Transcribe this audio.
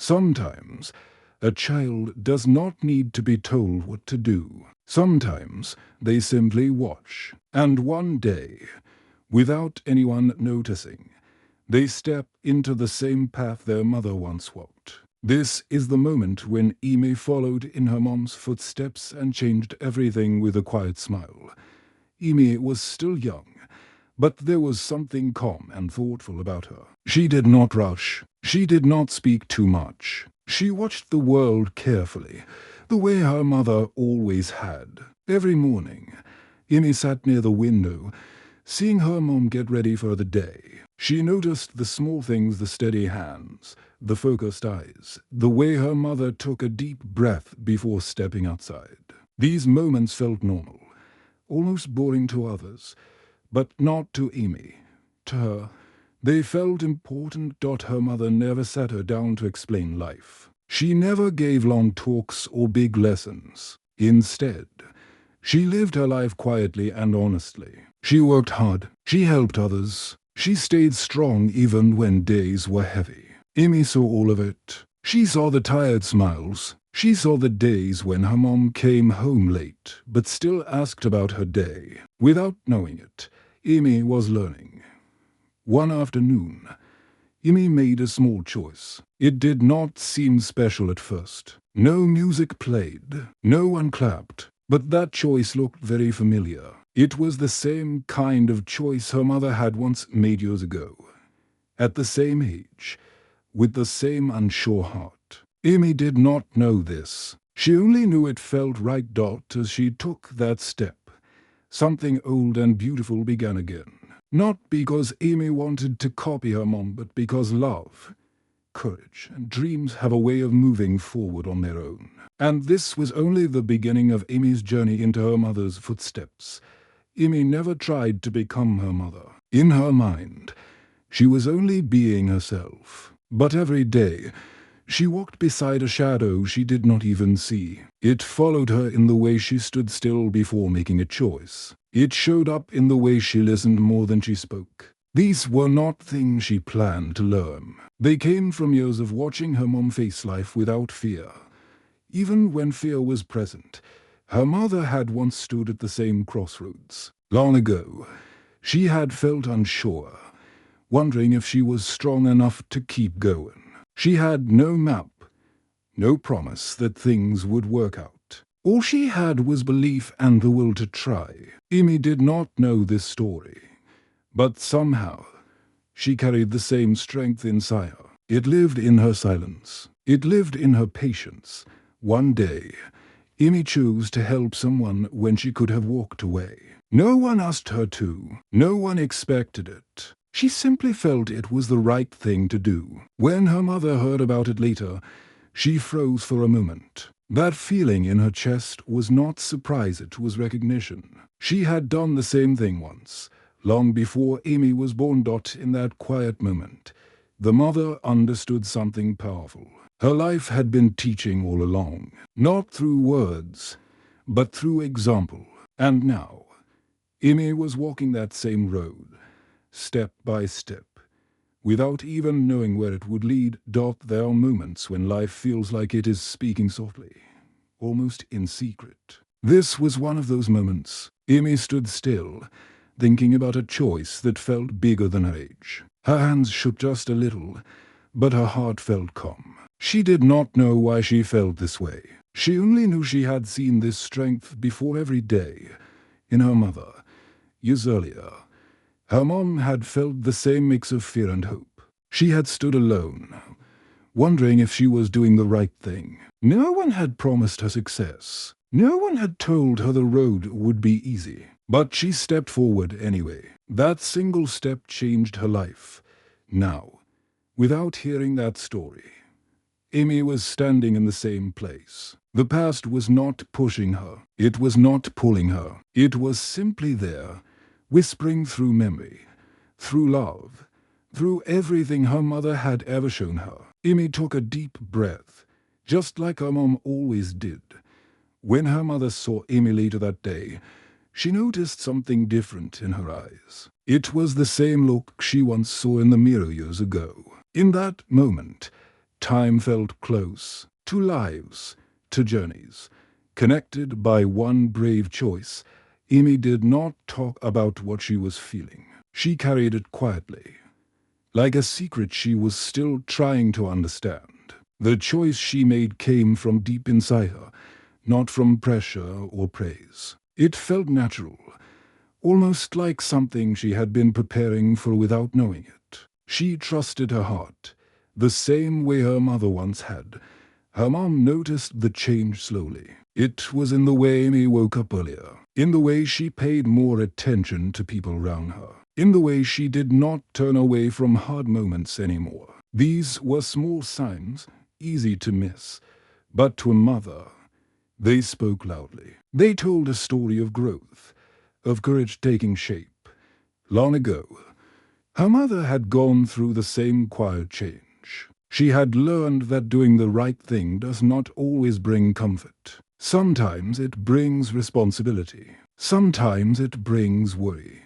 Sometimes a child does not need to be told what to do. Sometimes they simply watch, and one day, without anyone noticing, they step into the same path their mother once walked. This is the moment when Amy followed in her mom's footsteps and changed everything with a quiet smile. Amy was still young, but there was something calm and thoughtful about her. She did not rush. She did not speak too much. She watched the world carefully, the way her mother always had. Every morning, Amy sat near the window, seeing her mom get ready for the day. She noticed the small things, the steady hands, the focused eyes, the way her mother took a deep breath before stepping outside. These moments felt normal, almost boring to others, but not to Amy. To her, they felt important. Her mother never sat her down to explain life. She never gave long talks or big lessons. Instead, she lived her life quietly and honestly. She worked hard. She helped others. She stayed strong even when days were heavy. Amy saw all of it. She saw the tired smiles. She saw the days when her mom came home late, but still asked about her day. Without knowing it, Amy was learning. One afternoon, Amy made a small choice. It did not seem special at first. No music played. No one clapped. But that choice looked very familiar. It was the same kind of choice her mother had once made years ago. At the same age, with the same unsure heart. Amy did not know this. She only knew it felt right. As she took that step, something old and beautiful began again. Not because Amy wanted to copy her mom, but because love, courage, and dreams have a way of moving forward on their own. And this was only the beginning of Amy's journey into her mother's footsteps. Amy never tried to become her mother. In her mind, she was only being herself. But every day, she walked beside a shadow she did not even see. It followed her in the way she stood still before making a choice. It showed up in the way she listened more than she spoke. These were not things she planned to learn. They came from years of watching her mom face life without fear. Even when fear was present, her mother had once stood at the same crossroads. Long ago, she had felt unsure, wondering if she was strong enough to keep going. She had no map, no promise that things would work out. All she had was belief and the will to try. Amy did not know this story, but somehow she carried the same strength inside her. It lived in her silence. It lived in her patience. One day, Amy chose to help someone when she could have walked away. No one asked her to. No one expected it. She simply felt it was the right thing to do. When her mother heard about it later, she froze for a moment. That feeling in her chest was not surprise, it was recognition. She had done the same thing once, long before Amy was born. In that quiet moment, the mother understood something powerful. Her life had been teaching all along, not through words, but through example. And now, Amy was walking that same road, step by step, without even knowing where it would lead. There are moments when life feels like it is speaking softly, almost in secret. This was one of those moments. Amy stood still, thinking about a choice that felt bigger than her age. Her hands shook just a little, but her heart felt calm. She did not know why she felt this way. She only knew she had seen this strength before every day. In her mother, years earlier, her mom had felt the same mix of fear and hope. She had stood alone, wondering if she was doing the right thing. No one had promised her success. No one had told her the road would be easy. But she stepped forward anyway. That single step changed her life. Now, without hearing that story, Amy was standing in the same place. The past was not pushing her. It was not pulling her. It was simply there, whispering through memory, through love, through everything her mother had ever shown her. Amy took a deep breath, just like her mom always did. When her mother saw Amy later that day, she noticed something different in her eyes. It was the same look she once saw in the mirror years ago. In that moment, Time felt close, to lives, to journeys. Connected by one brave choice, Amy did not talk about what she was feeling. She carried it quietly, like a secret she was still trying to understand. The choice she made came from deep inside her, not from pressure or praise. It felt natural, almost like something she had been preparing for without knowing it. She trusted her heart, the same way her mother once had. Her mom noticed the change slowly. It was in the way Amy woke up earlier, in the way she paid more attention to people around her, in the way she did not turn away from hard moments anymore. These were small signs, easy to miss, but to a mother, they spoke loudly. They told a story of growth, of courage taking shape. Long ago, her mother had gone through the same quiet change. She had learned that doing the right thing does not always bring comfort. Sometimes it brings responsibility. Sometimes it brings worry.